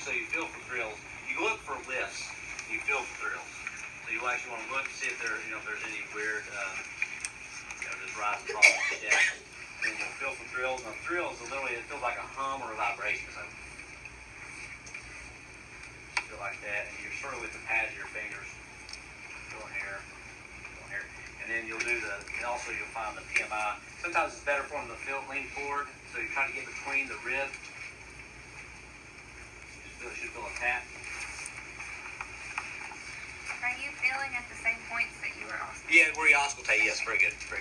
so you feel for thrills. You look for lifts. You feel for thrills. So you actually want to look to see if there, if there's any weird, just rise and fall steps. Then you'll feel for thrills. Now thrills, literally, it feels like a hum or a vibration. So just feel like that, and you're sort of with the pads of your fingers. Going here. And then you'll do you'll find the PMI. Sometimes it's better for them to lean forward, so you try to get between the ribs. You should feel a tap. Are you feeling at the same points that you were auscultating? Yeah, where you auscultate, yes, very good.